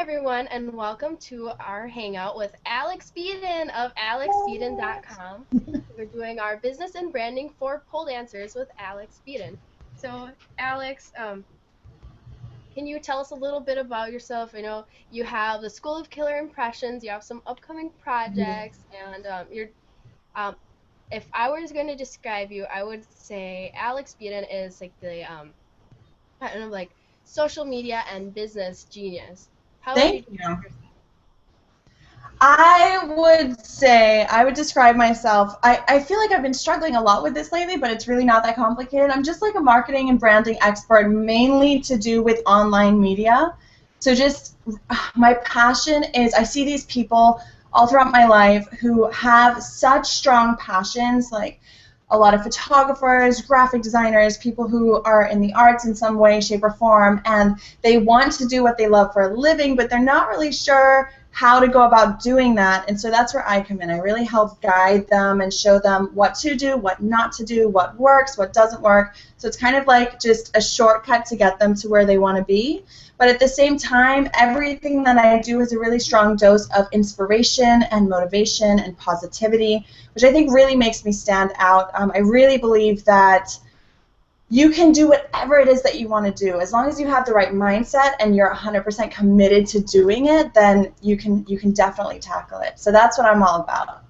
everyone, and welcome to our hangout with Alex Beadon of alexbeadon.com. We're doing our business and branding for pole dancers with Alex Beadon. So, Alex, can you tell us a little bit about yourself? I know you have the School of Killer Impressions, you have some upcoming projects, and if I was going to describe you, I would say Alex Beadon is like the kind of like social media and business genius. How would you Thank you. I would say, I would describe myself, I feel like I've been struggling a lot with this lately, but it's really not that complicated. I'm just like a marketing and branding expert, mainly to do with online media. So just, my passion is, I see these people all throughout my life who have such strong passions, like a lot of photographers, graphic designers, people who are in the arts in some way, shape, or form, and they want to do what they love for a living, but they're not really sure how to go about doing that. And so that's where I come in. I really help guide them and show them what to do, what not to do, what works, what doesn't work. So it's kind of like just a shortcut to get them to where they want to be. But at the same time, everything that I do is a really strong dose of inspiration and motivation and positivity, which I think really makes me stand out. I really believe that you can do whatever it is that you want to do. As long as you have the right mindset and you're 100% committed to doing it, then you can definitely tackle it. So that's what I'm all about.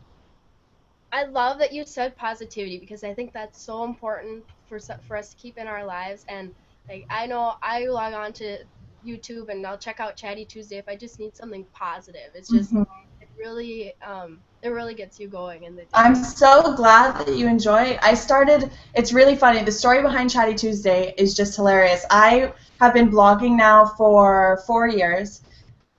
I love that you said positivity because I think that's so important for us to keep in our lives. And like I know I log on to YouTube and I'll check out Chatty Tuesday if I just need something positive. It's just it really gets you going in the day. I'm so glad that you enjoy. It's really funny. The story behind Chatty Tuesday is just hilarious. I have been blogging now for 4 years,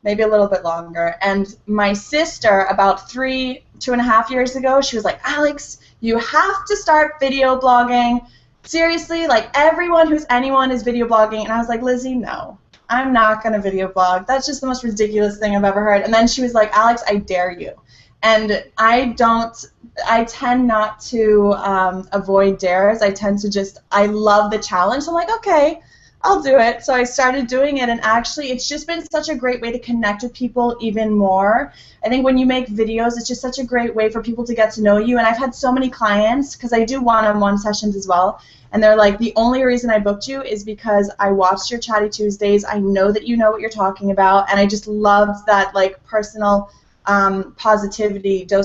maybe a little bit longer, and my sister about 2.5 years ago, she was like, Alex, you have to start video blogging. Seriously, like everyone who's anyone is video blogging. And I was like, Lizzie, no. I'm not going to video blog. That's just the most ridiculous thing I've ever heard. And then she was like, Alex, I dare you. And I tend not to avoid dares. I love the challenge. So I'm like, okay, I'll do it. So I started doing it, and actually it's just been such a great way to connect with people even more. I think when you make videos, it's just such a great way for people to get to know you. And I've had so many clients, because I do one-on-one sessions as well, and they're like, the only reason I booked you is because I watched your Chatty Tuesdays. I know that you know what you're talking about, and I just loved that like personal dose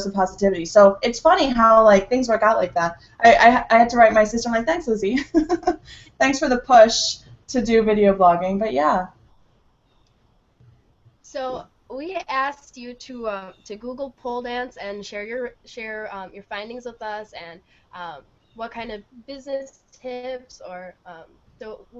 of positivity. So it's funny how like things work out like that. I had to write my sister, I'm like, thanks, Lizzie. Thanks for the push to do video blogging, but yeah. So we asked you to Google pole dance and share your findings with us and what kind of business tips or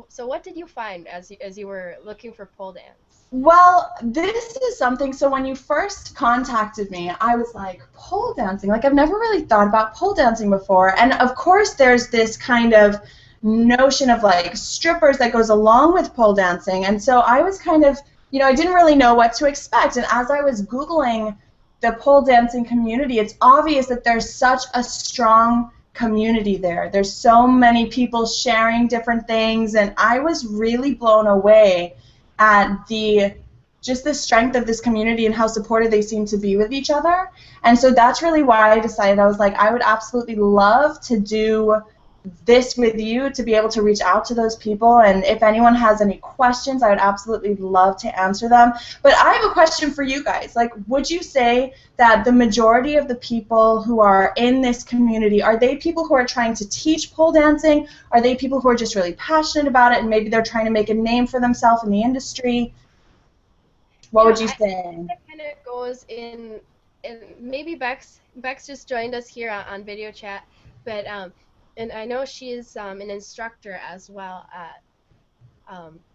so what did you find as you were looking for pole dance? Well, this is something, so when you first contacted me, I was like, pole dancing? Like, I've never really thought about pole dancing before. And of course, there's this kind of notion of like strippers that goes along with pole dancing. And so I was kind of, I didn't really know what to expect. And as I was Googling the pole dancing community, it's obvious that there's such a strong community there. There's so many people sharing different things, and I was really blown away at just the strength of this community and how supportive they seem to be with each other. And so that's really why I decided, I was like, I would absolutely love to do this with you, to be able to reach out to those people, and if anyone has any questions, I would absolutely love to answer them. But I have a question for you guys. Like, would you say that the majority of the people who are in this community, are they people who are trying to teach pole dancing? Are they people who are just really passionate about it and maybe they're trying to make a name for themselves in the industry? What would you say? I think that kind of goes in maybe Bex just joined us here on video chat, but and I know she's an instructor as well at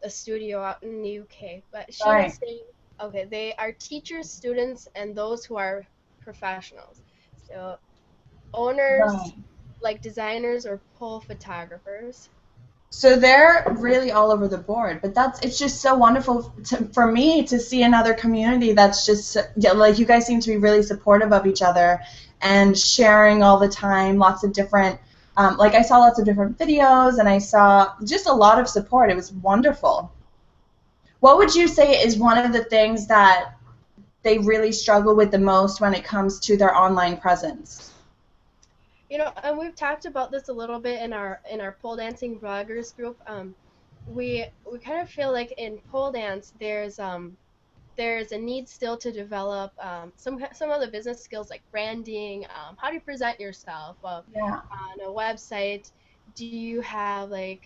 a studio out in the UK. But she was saying, okay, they are teachers, students, and those who are professionals. So owners, like designers or pole photographers. So they're really all over the board, but it's just so wonderful for me to see another community that's just, like, you guys seem to be really supportive of each other and sharing all the time, lots of different, like I saw lots of different videos and I saw just a lot of support. It was wonderful. What would you say is one of the things that they really struggle with the most when it comes to their online presence? You know, and we've talked about this a little bit in our pole dancing bloggers group. We kind of feel like in pole dance there's a need still to develop some of the business skills like branding, how do you present yourself Yeah. on a website. Do you have like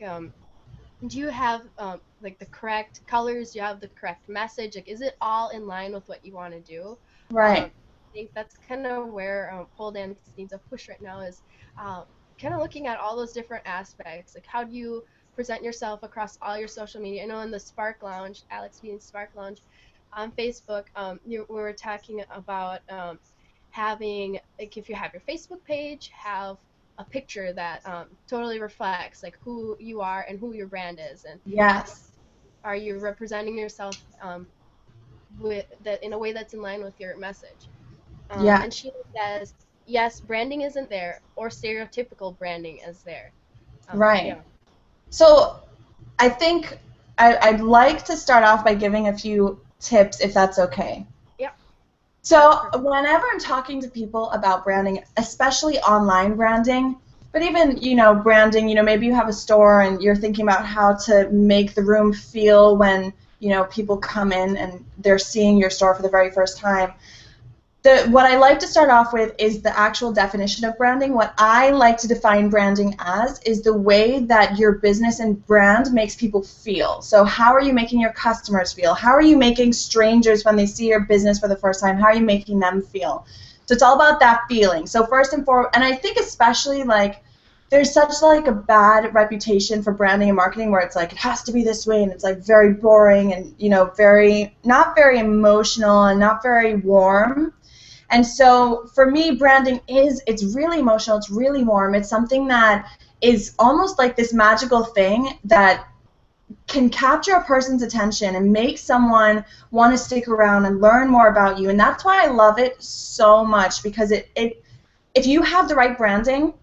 the correct colors? Do you have the correct message? Like, is it all in line with what you want to do? Right. I think that's kind of where pole dance needs a push right now is kind of looking at all those different aspects. Like, how do you present yourself across all your social media? I know in the Spark Lounge, Alex being Spark Lounge on Facebook, we were talking about having, like, if you have your Facebook page, have a picture that totally reflects like who you are and who your brand is, and Yes. are you representing yourself with that in a way that's in line with your message. Yeah. And she says, yes, branding isn't there, or stereotypical branding is there. Right. Yeah. So I think I'd like to start off by giving a few tips, if that's okay. Yeah. So whenever I'm talking to people about branding, especially online branding, but even, branding, maybe you have a store and you're thinking about how to make the room feel when, people come in and they're seeing your store for the very first time. What I like to start off with is the actual definition of branding. What I like to define branding as is the way that your business and brand makes people feel. So how are you making your customers feel? How are you making strangers, when they see your business for the first time, how are you making them feel? So it's all about that feeling. So first and foremost, and I think especially like there's such like a bad reputation for branding and marketing where it's like it has to be this way and it's like very boring and very not very emotional and not very warm. And so for me, branding it's really emotional, it's really warm. It's something that is almost like this magical thing that can capture a person's attention and make someone want to stick around and learn more about you. And that's why I love it so much, because if you have the right branding,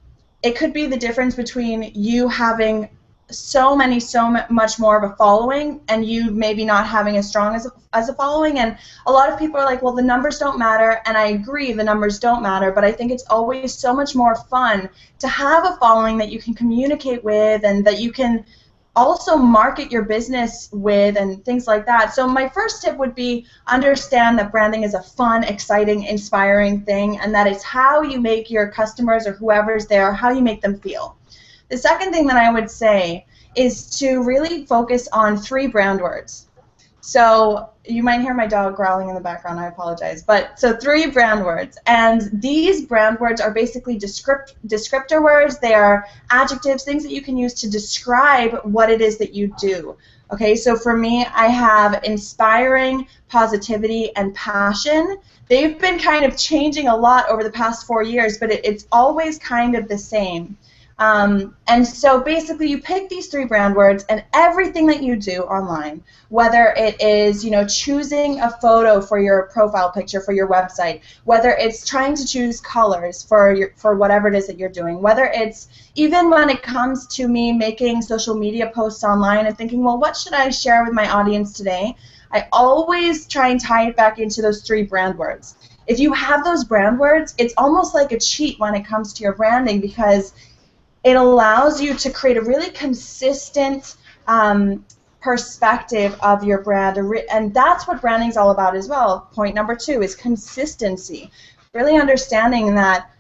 it could be the difference between you having so much more of a following and you maybe not having as strong as a following. And a lot of people are like, well, the numbers don't matter, and I agree, the numbers don't matter, but I think it's always so much more fun to have a following that you can communicate with and that you can also market your business with and things like that. So my first tip would be understand that branding is a fun, exciting, inspiring thing, and that it's how you make your customers or whoever's there, how you make them feel. The second thing that I would say is to really focus on 3 brand words. So you might hear my dog growling in the background, I apologize. But so 3 brand words, and these brand words are basically descriptor words. They are adjectives, things that you can use to describe what it is that you do. Okay, so for me, I have inspiring, positivity, and passion. They've been kind of changing a lot over the past 4 years, but it's always kind of the same. And so basically you pick these 3 brand words, and everything that you do online, whether it is choosing a photo for your profile picture for your website, whether it's trying to choose colors for whatever it is that you're doing, whether it's even when it comes to me making social media posts online and thinking, well, what should I share with my audience today? I always try and tie it back into those 3 brand words. If you have those brand words, it's almost like a cheat when it comes to your branding, because it allows you to create a really consistent perspective of your brand, and that's what branding is all about as well. Point number 2 is consistency. Really understanding that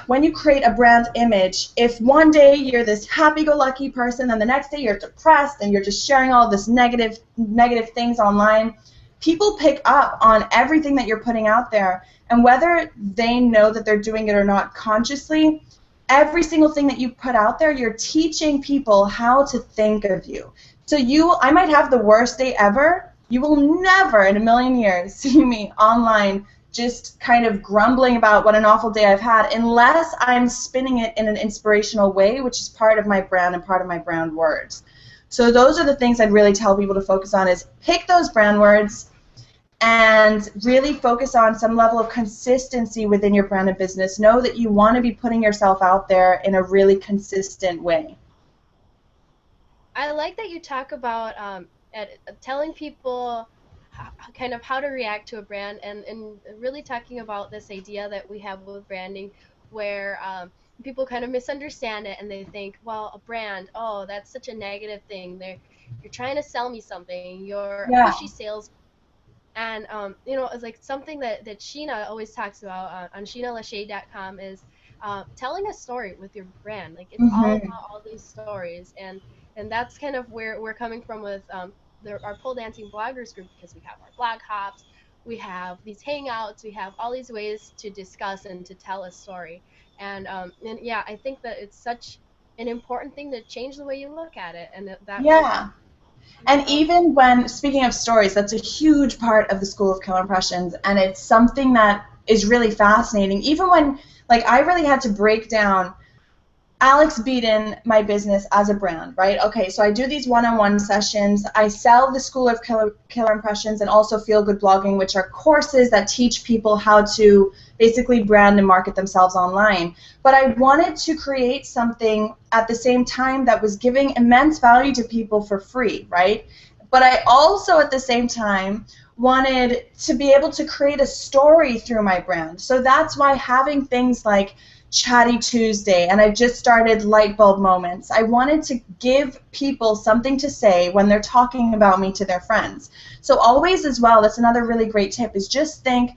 when you create a brand image, if one day you're this happy-go-lucky person and the next day you're depressed and you're just sharing all this negative things online, people pick up on everything that you're putting out there, and whether they know that they're doing it or not consciously, every single thing that you put out there, you're teaching people how to think of you. So I might have the worst day ever. You will never in a million years see me online just kind of grumbling about what an awful day I've had, unless I'm spinning it in an inspirational way, which is part of my brand and part of my brand words. So those are the things I'd really tell people to focus on, is pick those brand words and really focus on some level of consistency within your brand and business. Know that you want to be putting yourself out there in a really consistent way. I like that you talk about at telling people kind of how to react to a brand, and really talking about this idea that we have with branding where people kind of misunderstand it and they think, well, a brand, oh, that's such a negative thing. You're trying to sell me something. You're a Yeah. pushy sales. And you know, it's like something that Sheena always talks about on SheenaLachey.com is telling a story with your brand. Like it's all Mm-hmm. about all these stories, and that's kind of where we're coming from with our pole dancing bloggers group, because we have our blog hops, we have these hangouts, we have all these ways to discuss and to tell a story. And yeah, I think that it's such an important thing to change the way you look at it, and that would. Yeah. And even when, speaking of stories, that's a huge part of the School of Killer Impressions, and it's something that is really fascinating. Even when, like, I really had to break down Alex Beadon, my business as a brand, right? Okay, so I do these one-on-one sessions. I sell the School of Killer Impressions and also Feel Good Blogging, which are courses that teach people how to basically brand and market themselves online. But I wanted to create something at the same time that was giving immense value to people for free, right? But I also, at the same time, wanted to be able to create a story through my brand. So that's why having things like Chatty Tuesday, and I've just started Light Bulb Moments. I wanted to give people something to say when they're talking about me to their friends. So always as well, that's another really great tip, is just think,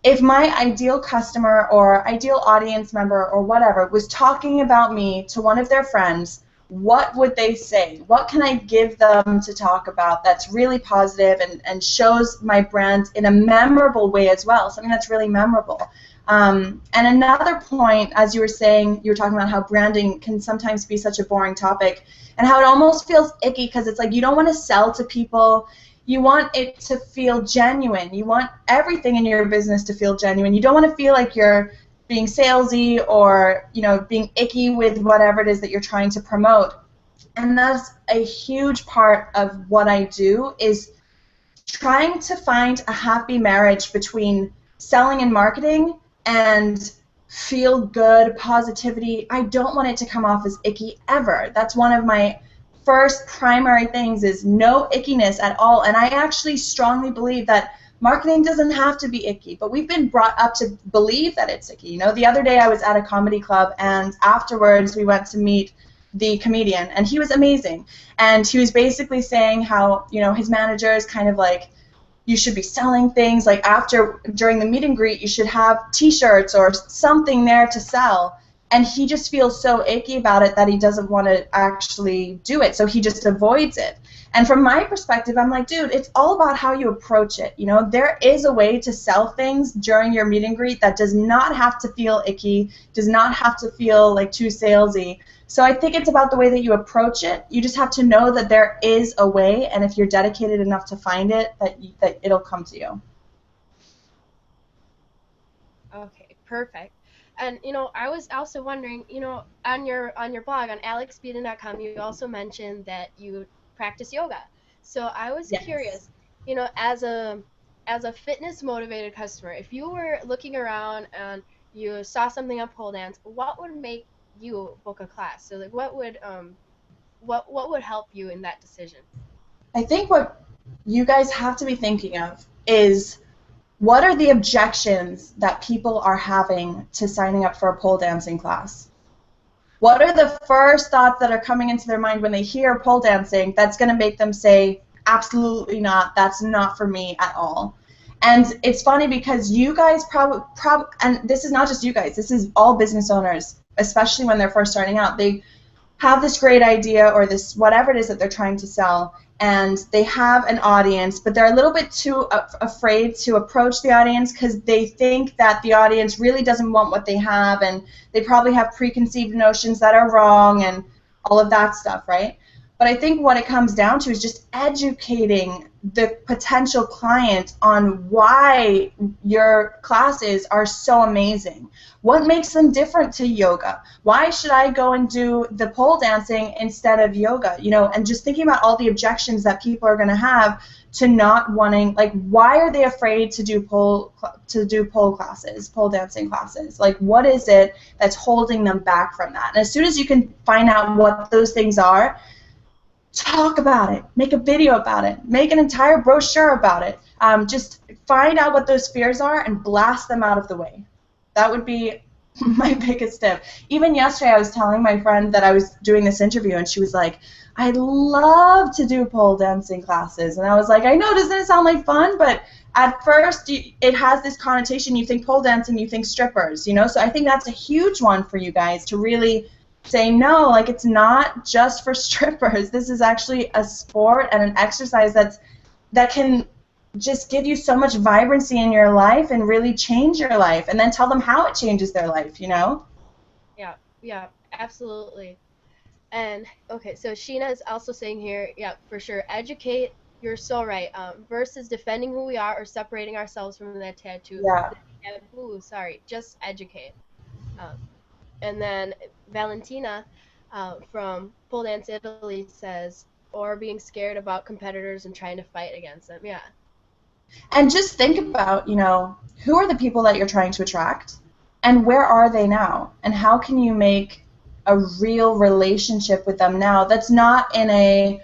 if my ideal customer or ideal audience member or whatever was talking about me to one of their friends, what would they say? What can I give them to talk about that's really positive and shows my brand in a memorable way as well, something that's really memorable. And another point, as you were saying, you were talking about how branding can sometimes be such a boring topic and how it almost feels icky because it's like you don't want to sell to people. You want it to feel genuine. You want everything in your business to feel genuine. You don't want to feel like you're being salesy or, you know, being icky with whatever it is that you're trying to promote. And that's a huge part of what I do, is trying to find a happy marriage between selling and marketing and feel good positivity. I don't want it to come off as icky ever. That's one of my first primary things, is no ickiness at all. And I actually strongly believe that marketing doesn't have to be icky, but we've been brought up to believe that it's icky. You know, the other day I was at a comedy club, and afterwards we went to meet the comedian, and he was amazing. And he was basically saying how, you know, his manager is kind of like, you should be selling things, like during the meet and greet, you should have t-shirts or something there to sell. And he just feels so icky about it that he doesn't want to actually do it, so he just avoids it. And from my perspective, I'm like, dude, it's all about how you approach it. You know, there is a way to sell things during your meet and greet that does not have to feel icky, does not have to feel like too salesy. So I think it's about the way that you approach it. You just have to know that there is a way, and if you're dedicated enough to find it, that it'll come to you. Okay, perfect. And you know, I was also wondering, you know, on your blog on alexbeadon.com, you also mentioned that you practice yoga. So I was Yes. curious, you know, as a fitness motivated customer, if you were looking around and you saw something on pole dance, what would make you book a class? So like, what would help you in that decision? I think what you guys have to be thinking of is, what are the objections that people are having to signing up for a pole dancing class? What are the first thoughts that are coming into their mind when they hear pole dancing that's going to make them say, absolutely not, that's not for me at all? And it's funny because you guys and this is not just you guys, this is all business owners, especially when they're first starting out. They have this great idea or this whatever it is that they're trying to sell, and they have an audience, but they're a little bit too afraid to approach the audience because they think that the audience really doesn't want what they have, and they probably have preconceived notions that are wrong and all of that stuff, right? But I think what it comes down to is just educating the potential client on why your classes are so amazing. What makes them different to yoga? Why should I go and do the pole dancing instead of yoga? You know, and just thinking about all the objections that people are going to have to not wanting, like, why are they afraid to do pole classes, pole dancing classes? Like, what is it that's holding them back from that? And as soon as you can find out what those things are, talk about it, make a video about it, make an entire brochure about it. Just find out what those fears are and blast them out of the way. That would be my biggest tip. Even yesterday I was telling my friend that I was doing this interview, and she was like, I'd love to do pole dancing classes. And I was like, I know, doesn't it sound like fun? But at first it has this connotation. You think pole dancing, you think strippers, you know? So I think that's a huge one for you guys to really say, no, like, it's not just for strippers. This is actually a sport and an exercise that can just give you so much vibrancy in your life and really change your life, and then tell them how it changes their life, you know? Yeah, absolutely. And okay, so Sheena is also saying here, yeah, for sure, educate. You're so right. Versus defending who we are or separating ourselves from that tattoo. Yeah. Taboo, sorry, just educate. And then Valentina from Pole Dance Italy says, or being scared about competitors and trying to fight against them. Yeah. And just think about, you know, who are the people that you're trying to attract, and where are they now, and how can you make a real relationship with them now that's not in a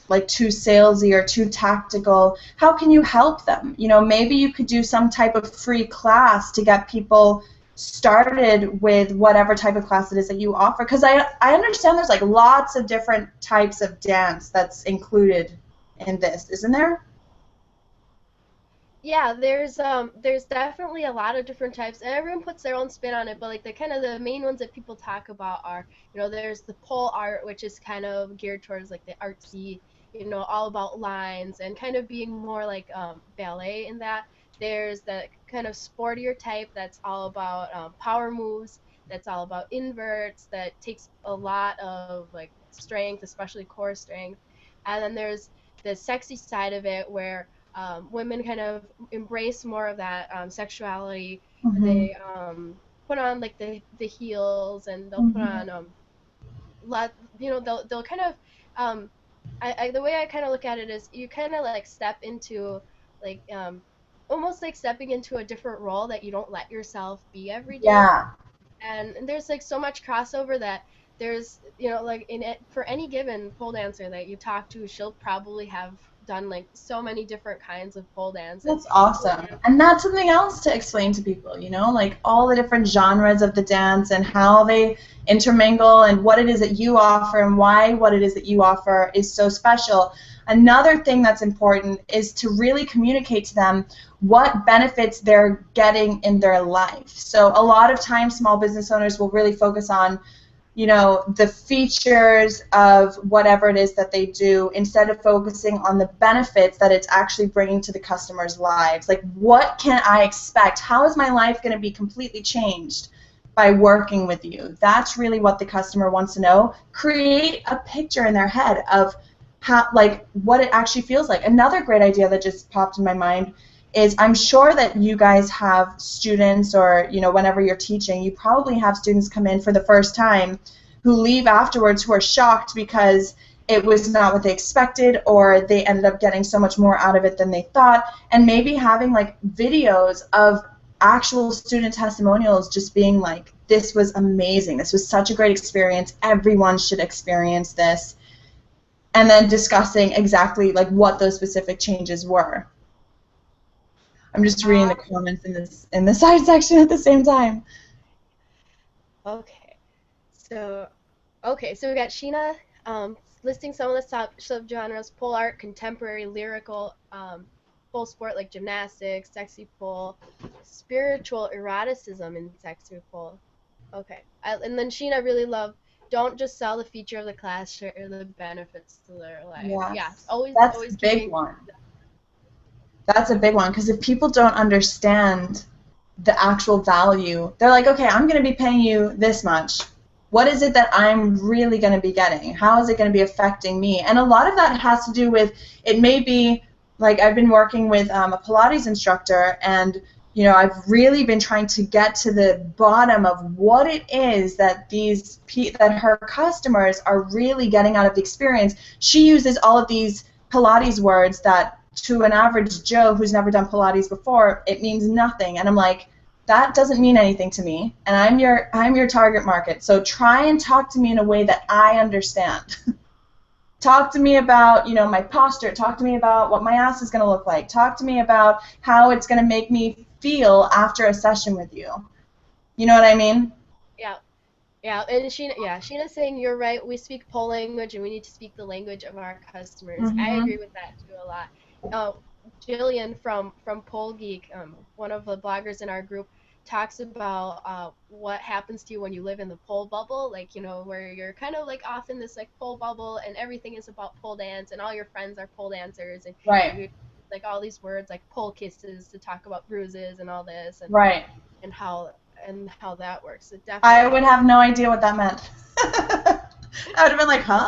like too salesy or too tactical. How can you help them? You know, maybe you could do some type of free class to get people started with whatever type of class it is that you offer, because I understand there's like lots of different types of dance that's included in this, isn't there? Yeah, there's definitely a lot of different types, and everyone puts their own spin on it. But like the kind of the main ones that people talk about are, you know, there's the pole art, which is kind of geared towards like the artsy, you know, all about lines and kind of being more like ballet in that. There's the kind of sportier type that's all about power moves, that's all about inverts, that takes a lot of like strength, especially core strength. And then there's the sexy side of it where women kind of embrace more of that sexuality. Mm-hmm. They put on like the heels, and they'll put on you know, they'll kind of the way I kind of look at it is you kind of like step into like almost like stepping into a different role that you don't let yourself be every day. Yeah. And there's like so much crossover that there's, you know, like in it, for any given pole dancer that you talk to, she'll probably have done like so many different kinds of pole dance. That's awesome. And that's something else to explain to people, you know, like all the different genres of the dance and how they intermingle and what it is that you offer and why what it is that you offer is so special. Another thing that's important is to really communicate to them what benefits they're getting in their life. So a lot of times small business owners will really focus on, you know, the features of whatever it is that they do instead of focusing on the benefits that it's actually bringing to the customers' lives. Like, what can I expect? How is my life going to be completely changed by working with you? That's really what the customer wants to know. Create a picture in their head of how, like, what it actually feels like. Another great idea that just popped in my mind is I'm sure that you guys have students, or, you know, whenever you're teaching, you probably have students come in for the first time who leave afterwards who are shocked because it was not what they expected, or they ended up getting so much more out of it than they thought. And maybe having like videos of actual student testimonials just being like, this was amazing, this was such a great experience, everyone should experience this, and then discussing exactly like what those specific changes were. I'm just reading the comments in the side section at the same time. Okay, so we got Sheena listing some of the subgenres: pole art, contemporary, lyrical, pole sport like gymnastics, sexy pole, spiritual eroticism in sexy pole. Okay, and then Sheena really loved, don't just sell the feature of the class, share the benefits to their life. Yeah, that's a big one. That's a big one, because if people don't understand the actual value, they're like, okay, I'm going to be paying you this much. What is it that I'm really going to be getting? How is it going to be affecting me? And a lot of that has to do with, it may be, like I've been working with a Pilates instructor, and you know, I've really been trying to get to the bottom of what it is that that her customers are really getting out of the experience. She uses all of these Pilates words that to an average Joe who's never done Pilates before, it means nothing. And I'm like, that doesn't mean anything to me, and I'm your target market. So try and talk to me in a way that I understand. Talk to me about, you know, my posture. Talk to me about what my ass is going to look like. Talk to me about how it's going to make me feel after a session with you. You know what I mean? Yeah. Yeah, and Sheena's saying you're right. We speak pole language, and we need to speak the language of our customers. I Mm-hmm. agree with that too a lot. Jillian from Pole Geek, one of the bloggers in our group, talks about what happens to you when you live in the pole bubble, like, you know, where you're kind of like off in this like pole bubble, and everything is about pole dance, and all your friends are pole dancers, and Right. you like all these words like pole kisses to talk about bruises and all this, Right. and how that works. It I definitely. would have no idea what that meant. I would have been like, huh?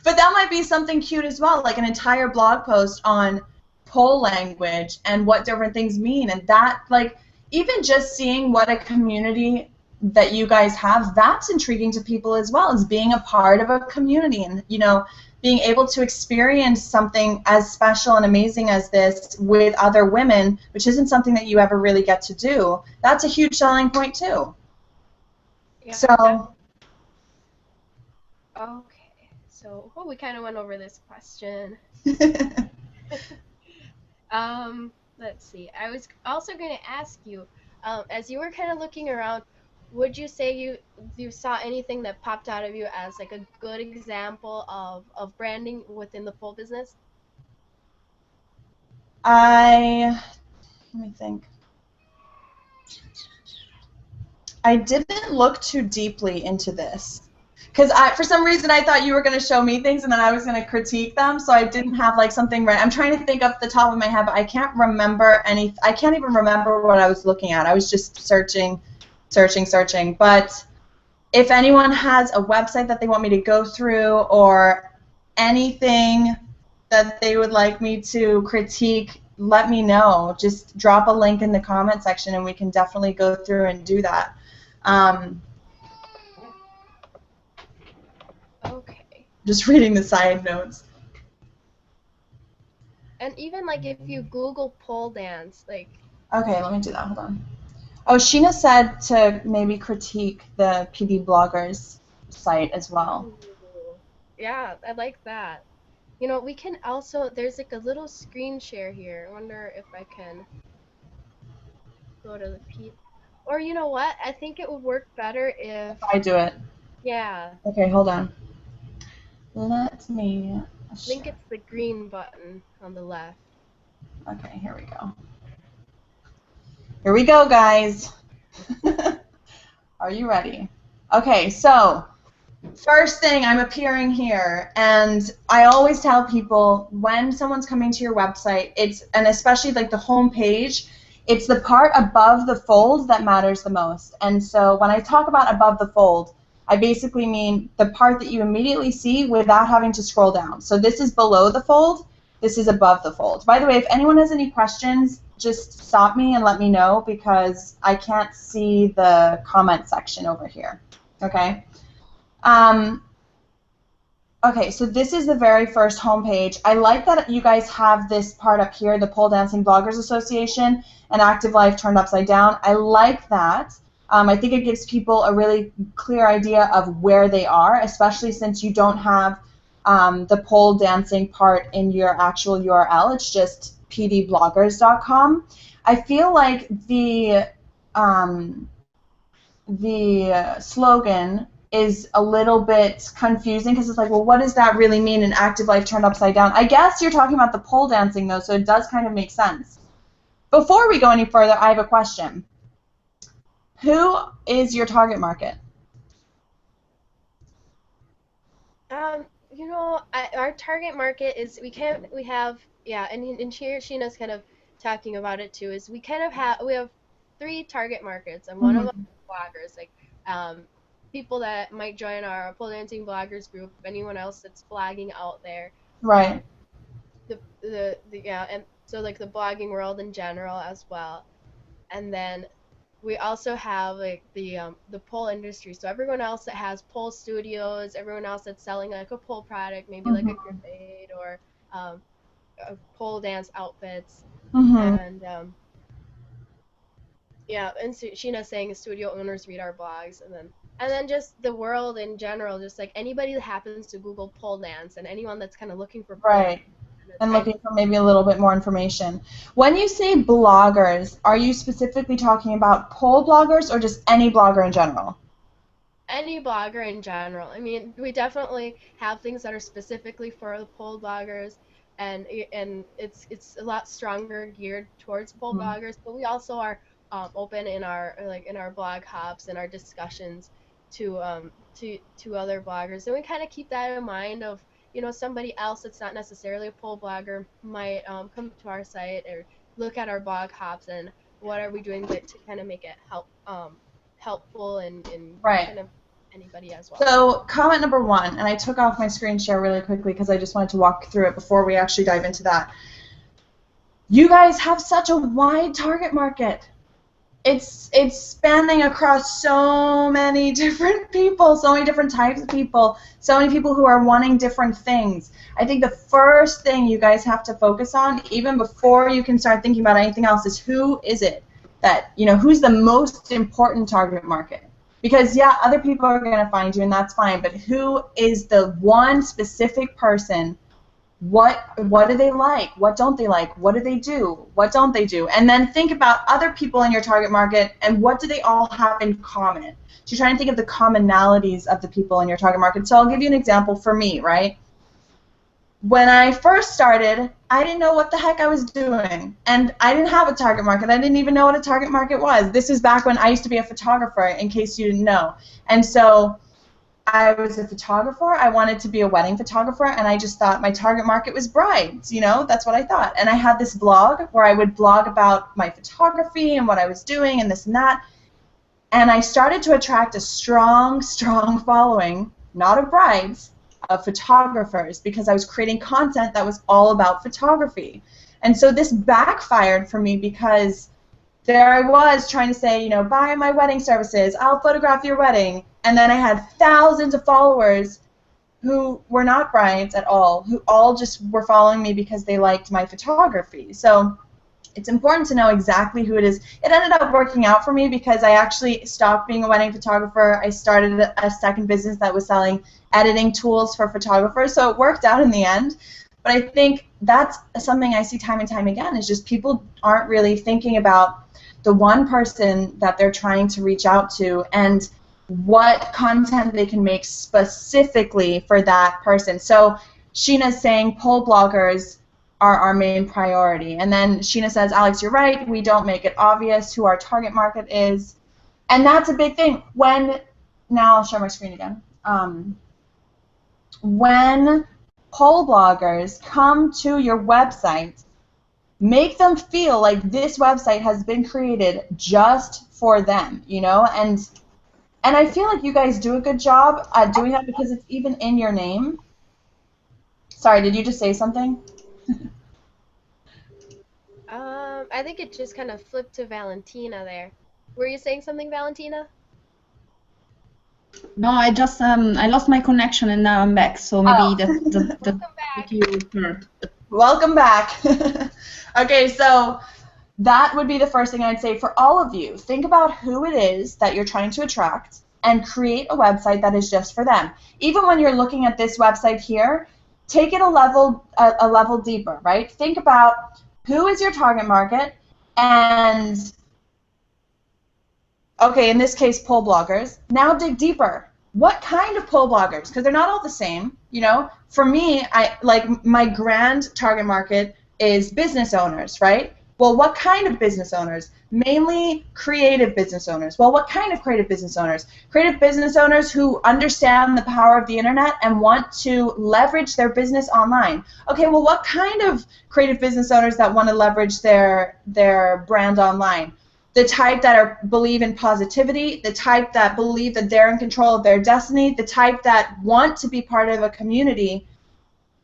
But that might be something cute as well, like an entire blog post on pole language and what different things mean. And that, like, even just seeing what a community that you guys have, that's intriguing to people as well, as being a part of a community and, you know, being able to experience something as special and amazing as this with other women, which isn't something that you ever really get to do. That's a huge selling point too. Yeah, So, okay. So, we kind of went over this question. Let's see. I was also going to ask you, as you were kind of looking around, would you say you saw anything that popped out of you as like a good example of branding within the pole business? let me think. I didn't look too deeply into this. Because for some reason, I thought you were going to show me things and then I was going to critique them, so I didn't have like something right. I'm trying to think off the top of my head, but I can't remember any. I can't even remember what I was looking at. I was just searching. But if anyone has a website that they want me to go through or anything that they would like me to critique, let me know. Just drop a link in the comment section and we can definitely go through and do that. Okay. Just reading the side notes. And even like if you Google pole dance, like. Okay, let me do that. Hold on. Oh, Sheena said to maybe critique the PD bloggers site as well. Ooh. Yeah, I like that. You know, we can also, there's like a little screen share here. I wonder if I can go to the P. Or you know what? I think it would work better if, I do it. yeah, Okay, hold on. Let me I think share. it's the green button on the left. Okay, here we go. Here we go, guys. Are you ready? Okay, so first thing, I'm appearing here, and I always tell people when someone's coming to your website, and especially like the home page, it's the part above the fold that matters the most. And so when I talk about above the fold, I basically mean the part that you immediately see without having to scroll down. So this is below the fold, this is above the fold. By the way, if anyone has any questions, just stop me and let me know because I can't see the comment section over here. Okay? Okay, so this is the very first homepage. I like that you guys have this part up here, the Pole Dancing Bloggers Association and Active Life turned upside down. I like that. I think it gives people a really clear idea of where they are, especially since you don't have the pole dancing part in your actual URL. It's just pdbloggers.com. I feel like the slogan is a little bit confusing because it's like, well, what does that really mean, an active life turned upside down? I guess you're talking about the pole dancing, though, so it does kind of make sense. Before we go any further, I have a question. Who is your target market? You know, our target market is we have yeah, and here Sheena's kind of talking about it too. Is we have three target markets, and one of them Mm-hmm. is bloggers, like people that might join our pole dancing bloggers group. Anyone else that's blogging out there, Right. the yeah, and so like the blogging world in general as well, and then we also have like the pole industry. So everyone else that has pole studios, everyone else that's selling like a pole product, maybe like a grip Mm-hmm. aid or pole dance outfits, Mm-hmm. and yeah, and so Sheena's saying studio owners read our blogs, and then And then just the world in general, just like anybody that happens to Google pole dance and anyone that's kind of looking for pole Right. dance. And looking for maybe a little bit more information. When you say bloggers, are you specifically talking about pole bloggers or just any blogger in general? Any blogger in general. I mean, we definitely have things that are specifically for the pole bloggers, and it's a lot stronger geared towards pole Mhm. bloggers. But we also are open in our blog hops and our discussions to other bloggers, and we kind of keep that in mind of somebody else that's not necessarily a pole blogger might come to our site or look at our blog hops and what are we doing to kind of make it helpful and Right. kind of anybody as well. So comment number 1, and I took off my screen share really quickly because I just wanted to walk through it before we actually dive into that. You guys have such a wide target market. It's spanning across so many different people, so many different types of people, so many people who are wanting different things. I think the first thing you guys have to focus on, even before you can start thinking about anything else, is who is it that, who's the most important target market? Because, yeah, other people are going to find you, and that's fine, but who is the one specific person? What do they like? What don't they like? What do they do? What don't they do? And then think about other people in your target market and what do they all have in common. So you're trying to think of the commonalities of the people in your target market. So I'll give you an example for me, right? When I first started, I didn't know what the heck I was doing. And I didn't have a target market. I didn't even know what a target market was. This is back when I used to be a photographer, in case you didn't know. And so I was a photographer. I wanted to be a wedding photographer, and I just thought my target market was brides. That's what I thought. And I had this blog where I would blog about my photography and what I was doing and this and that. And I started to attract a strong, strong following, not of brides, of photographers, because I was creating content that was all about photography. And so this backfired for me because there I was trying to say, buy my wedding services, I'll photograph your wedding. And then I had thousands of followers who were not brides at all, who all just were following me because they liked my photography. So it's important to know exactly who it is. It ended up working out for me because I actually stopped being a wedding photographer. I started a second business that was selling editing tools for photographers, so it worked out in the end. But I think that's something I see time and time again, is just people aren't really thinking about the one person that they're trying to reach out to and what content they can make specifically for that person. So Sheena's saying pole bloggers are our main priority. And then Sheena says, Alex, you're right, we don't make it obvious who our target market is. And that's a big thing. Now I'll share my screen again. When pole bloggers come to your website, make them feel like this website has been created just for them, and I feel like you guys do a good job at doing that because it's even in your name. Sorry, did you just say something? I think it just kind of flipped to Valentina there. Were you saying something, Valentina? No, I just I lost my connection and now I'm back. So maybe Welcome back. you heard. Welcome back. Okay, so that would be the first thing I'd say for all of you. Think about who it is that you're trying to attract and create a website that is just for them. Even when you're looking at this website here, take it a level deeper, right? Think about who is your target market and, okay, in this case, pole bloggers. Now dig deeper. What kind of pole bloggers? Because they're not all the same, For me, my grand target market is business owners, right? Well, what kind of business owners? Mainly creative business owners. Well, what kind of creative business owners? Creative business owners who understand the power of the internet and want to leverage their business online. Okay, well, what kind of creative business owners that want to leverage their brand online? The type that believe in positivity, the type that believe that they're in control of their destiny, the type that want to be part of a community.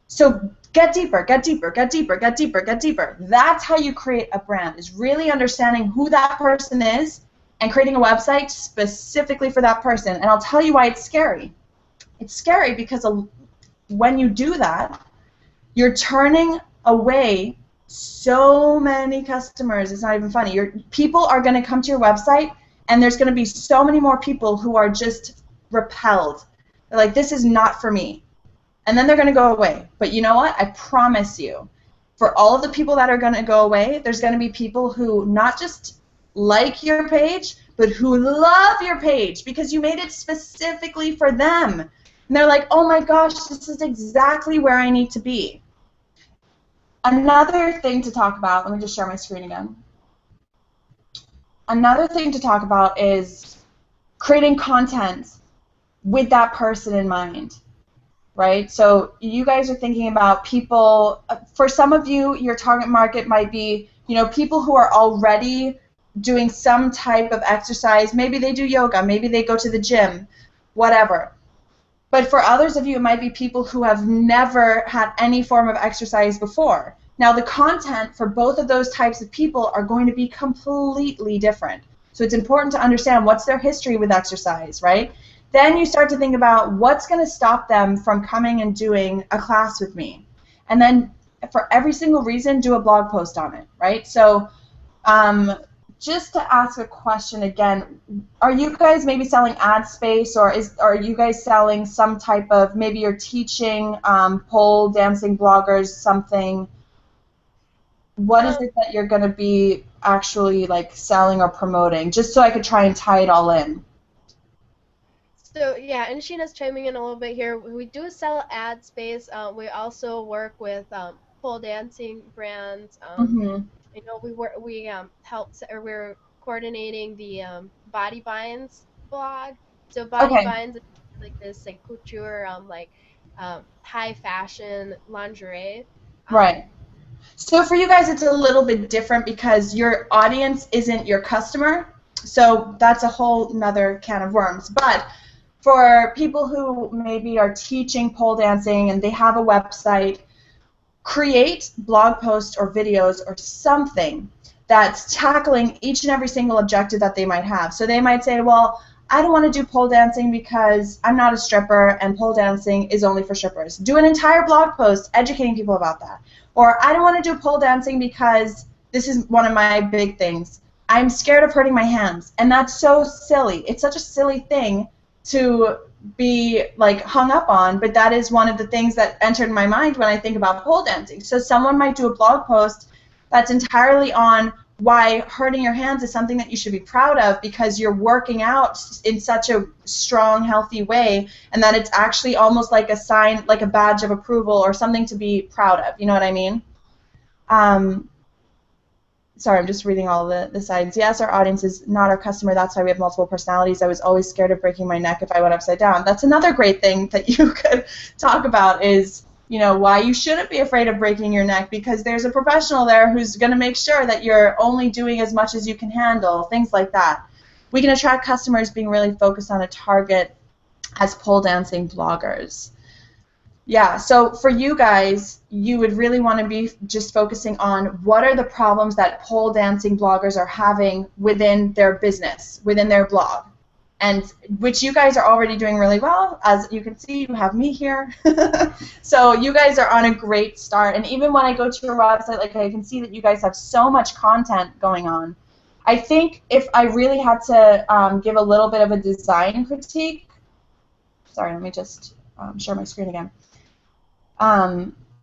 So get deeper, get deeper, get deeper, get deeper, get deeper. That's how you create a brand, is really understanding who that person is and creating a website specifically for that person. And I'll tell you why it's scary. It's scary because when you do that, you're turning away so many customers. It's not even funny. People are going to come to your website, and there's going to be so many more people who are just repelled. They're like, this is not for me. And then they're going to go away. But you know what? I promise you, for all of the people that are going to go away, there's going to be people who not just like your page, but who love your page because you made it specifically for them. And they're like, oh my gosh, this is exactly where I need to be. Another thing to talk about, let me just share my screen again. Another thing to talk about is creating content with that person in mind, right? So you guys are thinking about people, for some of you, your target market might be, you know, people who are already doing some type of exercise. Maybe they do yoga, maybe they go to the gym, whatever. But for others of you, it might be people who have never had any form of exercise before. Now, the content for both of those types of people are going to be completely different. So it's important to understand what's their history with exercise, right? Then you start to think about what's going to stop them from coming and doing a class with me. And then for every single reason, do a blog post on it, right? So just to ask a question again, are you guys maybe selling ad space, or are you guys selling some type of, maybe you're teaching pole dancing bloggers something? What is it that you're going to be actually like selling or promoting, just so I could try and tie it all in? So yeah, and Sheena's chiming in a little bit here. We do sell ad space. We also work with pole dancing brands. You know, we're coordinating the Body Binds blog. So Body Binds is like this like couture, high fashion lingerie. Right. So for you guys, it's a little bit different because your audience isn't your customer. So that's a whole nother can of worms. But for people who maybe are teaching pole dancing and they have a website, create blog posts or videos or something that's tackling each and every single objective that they might have. So they might say, well, I don't want to do pole dancing because I'm not a stripper and pole dancing is only for strippers. Do an entire blog post educating people about that. Or I don't want to do pole dancing because this is one of my big things. I'm scared of hurting my hands. And that's so silly. It's such a silly thing to be like hung up on, but that is one of the things that entered my mind when I think about pole dancing. So someone might do a blog post that's entirely on why hurting your hands is something that you should be proud of because you're working out in such a strong, healthy way, and that it's actually almost like a sign, like a badge of approval or something to be proud of. You know what I mean? Sorry, I'm just reading all the sides. Yes, our audience is not our customer. That's why we have multiple personalities. I was always scared of breaking my neck if I went upside down. That's another great thing that you could talk about is, you know, why you shouldn't be afraid of breaking your neck, because there's a professional there who's going to make sure that you're only doing as much as you can handle, things like that. We can attract customers being really focused on a target as pole dancing bloggers. Yeah, so for you guys, you would really want to be just focusing on what are the problems that pole dancing bloggers are having within their business, within their blog, and which you guys are already doing really well. As you can see, you have me here. So you guys are on a great start, and even when I go to your website, like I can see that you guys have so much content going on. I think if I really had to give a little bit of a design critique, sorry, let me just share my screen again.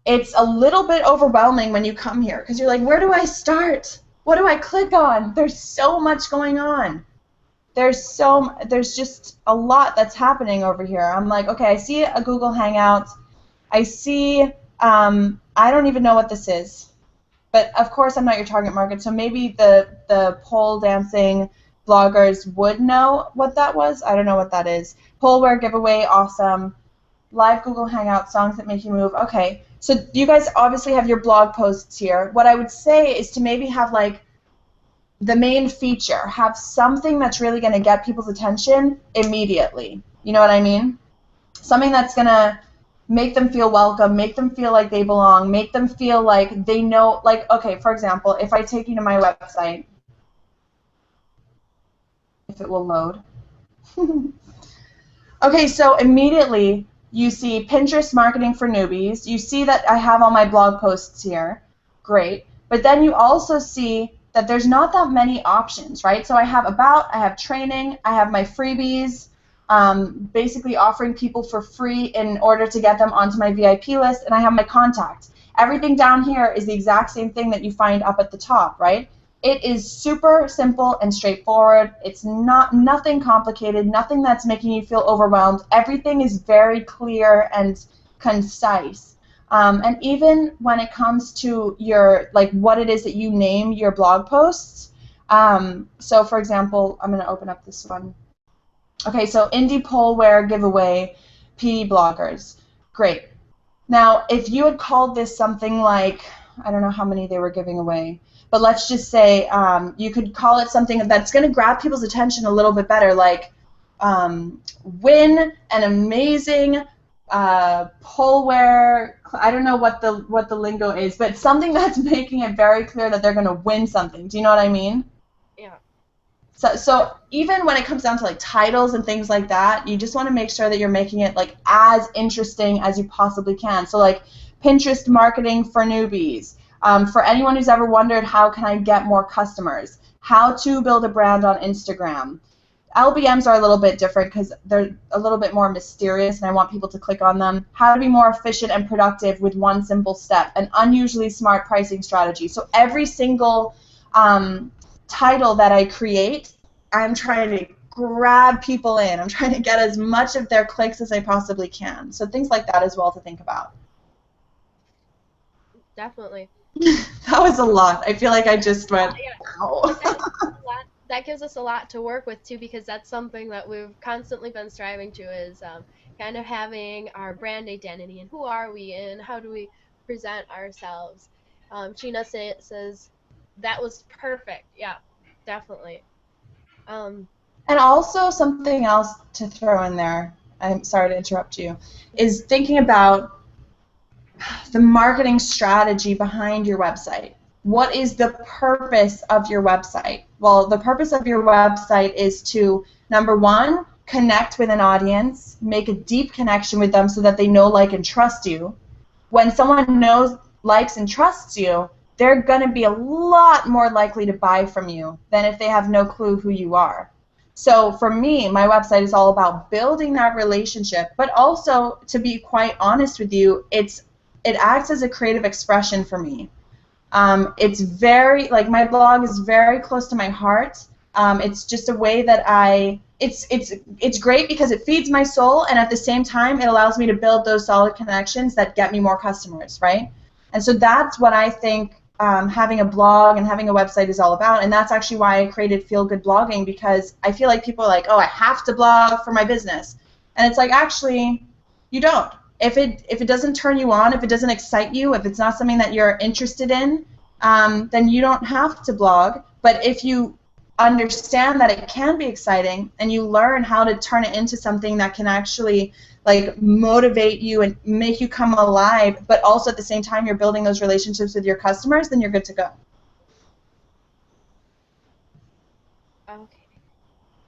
It's a little bit overwhelming when you come here because you're like, where do I start? What do I click on? There's so much going on. There's just a lot that's happening over here. I'm like, okay, I see a Google Hangout. I see, I don't even know what this is. But of course I'm not your target market, so maybe the pole dancing bloggers would know what that was. I don't know what that is. Pole wear giveaway, awesome. Live Google Hangout, songs that make you move. Okay, so you guys obviously have your blog posts here. What I would say is to maybe have like the main feature, have something that's really going to get people's attention immediately. You know what I mean? Something that's going to make them feel welcome, make them feel like they belong, make them feel like they know, like, okay, for example, if I take you to my website, if it will load. Okay, so immediately you see Pinterest marketing for newbies. You see that I have all my blog posts here. Great. But then you also see that there's not that many options, right? So I have about, I have training, I have my freebies, basically offering people for free in order to get them onto my VIP list, and I have my contact. Everything down here is the exact same thing that you find up at the top, right? It is super simple and straightforward. It's nothing complicated, nothing that's making you feel overwhelmed. Everything is very clear and concise. And even when it comes to your, like, what it is that you name your blog posts. So for example, I'm going to open up this one. Okay, so indie poleware giveaway, PD bloggers. Great. Now, if you had called this something like, I don't know how many they were giving away, but let's just say you could call it something that's going to grab people's attention a little bit better, like win an amazing poleware. I don't know what the lingo is, but something that's making it very clear that they're going to win something. Do you know what I mean? Yeah. So even when it comes down to like titles and things like that, you just want to make sure that you're making it like as interesting as you possibly can. So like Pinterest marketing for newbies. For anyone who's ever wondered how can I get more customers, how to build a brand on Instagram. LBMs are a little bit different because they're a little bit more mysterious and I want people to click on them. How to be more efficient and productive with one simple step, an unusually smart pricing strategy. So every single title that I create, I'm trying to grab people in. I'm trying to get as much of their clicks as I possibly can. So things like that as well to think about. Definitely. That was a lot. I feel like I just went, wow. That gives us a lot to work with, too, because that's something that we've constantly been striving to is kind of having our brand identity and who are we and how do we present ourselves. Sheena says, that was perfect. Yeah, definitely. And also something else to throw in there, I'm sorry to interrupt you, is thinking about the marketing strategy behind your website. What is the purpose of your website? Well, the purpose of your website is to, number one, connect with an audience, make a deep connection with them so that they know, like, and trust you. When someone knows, likes, and trusts you, they're going to be a lot more likely to buy from you than if they have no clue who you are. So for me, my website is all about building that relationship, but also, to be quite honest with you, it acts as a creative expression for me. It's very, like, my blog is very close to my heart. It's just a way that it's great because it feeds my soul, and at the same time, it allows me to build those solid connections that get me more customers, right? And so that's what I think having a blog and having a website is all about, and that's actually why I created Feel Good Blogging, because I feel like people are like, oh, I have to blog for my business. And it's like, actually, you don't. If it doesn't turn you on, if it doesn't excite you, if it's not something that you're interested in, then you don't have to blog. But if you understand that it can be exciting and you learn how to turn it into something that can actually like motivate you and make you come alive, but also at the same time you're building those relationships with your customers, then you're good to go. Okay.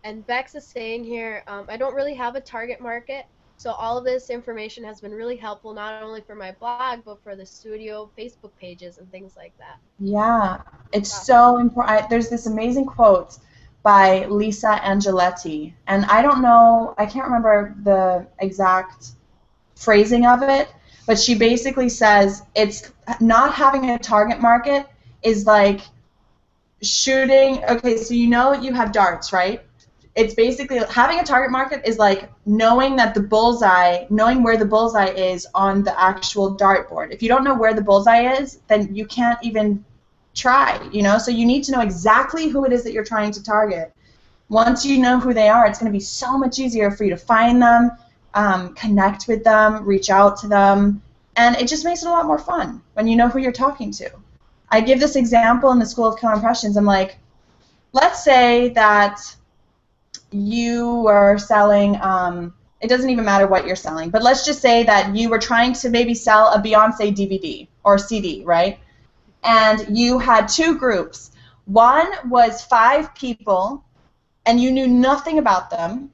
And Bex is saying here, I don't really have a target market. So all of this information has been really helpful, not only for my blog, but for the studio Facebook pages and things like that. Yeah, it's so important. There's this amazing quote by Lisa Angeletti, and I don't know, I can't remember the exact phrasing of it, but she basically says it's not having a target market is like shooting, okay, so you know you have darts, right? It's basically having a target market is like knowing that the bullseye, knowing where the bullseye is on the actual dartboard. If you don't know where the bullseye is, then you can't even try, you know? So you need to know exactly who it is that you're trying to target. Once you know who they are, it's going to be so much easier for you to find them, connect with them, reach out to them, and it just makes it a lot more fun when you know who you're talking to. I give this example in the School of Killer Impressions. I'm like, let's say that you were selling, it doesn't even matter what you're selling, but let's just say that you were trying to maybe sell a Beyonce DVD or CD, right? And you had two groups. One was 5 people, and you knew nothing about them,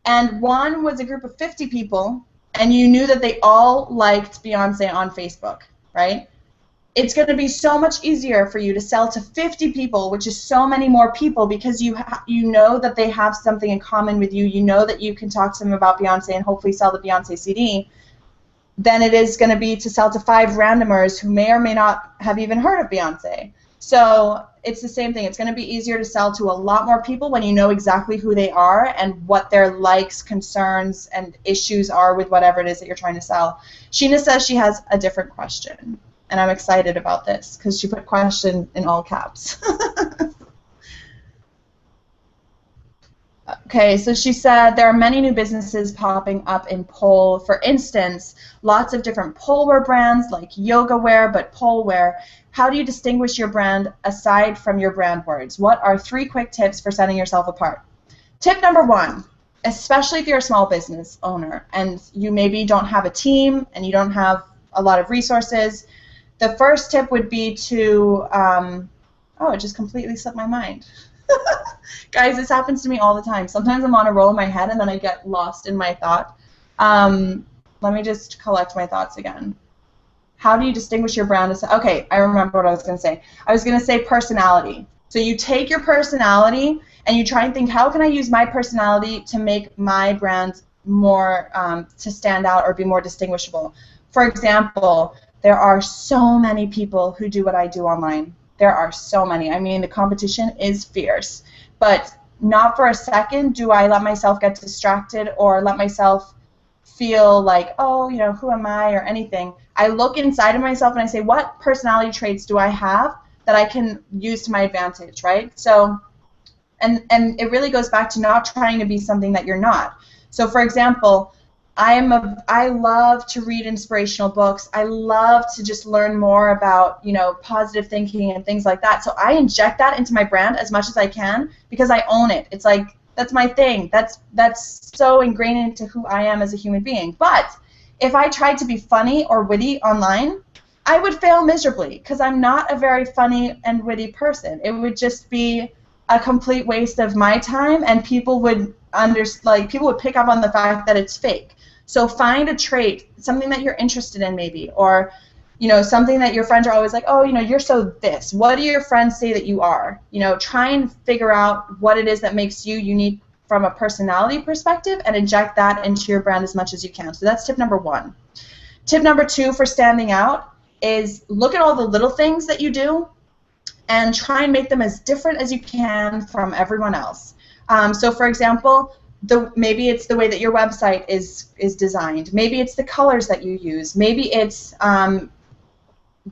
and one was a group of 50 people, and you knew that they all liked Beyonce on Facebook, right? it's going to be so much easier for you to sell to 50 people, which is so many more people, because you know that they have something in common with you. You know that you can talk to them about Beyonce and hopefully sell the Beyonce CD, than it is going to be to sell to 5 randomers who may or may not have even heard of Beyonce. So it's the same thing. It's going to be easier to sell to a lot more people when you know exactly who they are and what their likes, concerns, and issues are with whatever it is that you're trying to sell. Sheena says she has a different question, and I'm excited about this because she put question in all caps. Okay, so she said there are many new businesses popping up in pole. For instance, lots of different poleware brands like yoga wear, but poleware. How do you distinguish your brand aside from your brand words? What are 3 quick tips for setting yourself apart? Tip number 1, especially if you're a small business owner and you maybe don't have a team and you don't have a lot of resources, the first tip would be to, oh, it just completely slipped my mind. Guys, this happens to me all the time. Sometimes I'm on a roll in my head and then I get lost in my thought. Let me just collect my thoughts again. How do you distinguish your brand? Okay, I remember what I was going to say. I was going to say personality. So you take your personality and you try and think, how can I use my personality to make my brand more, to stand out or be more distinguishable? For example, there are so many people who do what I do online. There are so many. I mean, the competition is fierce. But not for a second do I let myself get distracted or let myself feel like, oh, you know, who am I or anything. I look inside of myself and I say, what personality traits do I have that I can use to my advantage, right? So, and it really goes back to not trying to be something that you're not. So, for example, I love to read inspirational books. I love to just learn more about, you know, positive thinking and things like that. So I inject that into my brand as much as I can because I own it. It's like, that's my thing. That's so ingrained into who I am as a human being. But if I tried to be funny or witty online, I would fail miserably because I'm not a very funny and witty person. It would just be a complete waste of my time, and people would people would pick up on the fact that it's fake. So find a trait, something that you're interested in maybe, or, you know, something that your friends are always like, oh, you know, you're so this. What do your friends say that you are? You know, try and figure out what it is that makes you unique from a personality perspective and inject that into your brand as much as you can. So that's tip number 1. Tip number 2 for standing out is look at all the little things that you do and try and make them as different as you can from everyone else. So for example, maybe it's the way that your website is designed. Maybe it's the colors that you use. Maybe it's the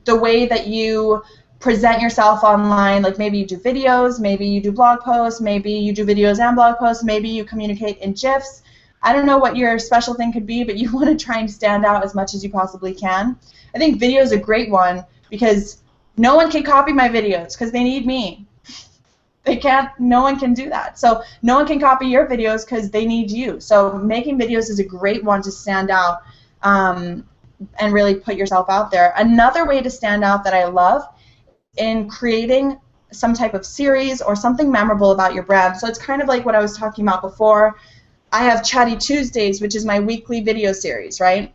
way that you present yourself online. Like maybe you do videos, maybe you do blog posts, maybe you do videos and blog posts, maybe you communicate in GIFs. I don't know what your special thing could be, but you want to try and stand out as much as you possibly can. I think video is a great one because no one can copy my videos because they need me. They can't, no one can do that. So no one can copy your videos because they need you. So making videos is a great one to stand out and really put yourself out there. Another way to stand out that I love in creating some type of series or something memorable about your brand. So it's kind of like what I was talking about before. I have Chatty Tuesdays, which is my weekly video series, right?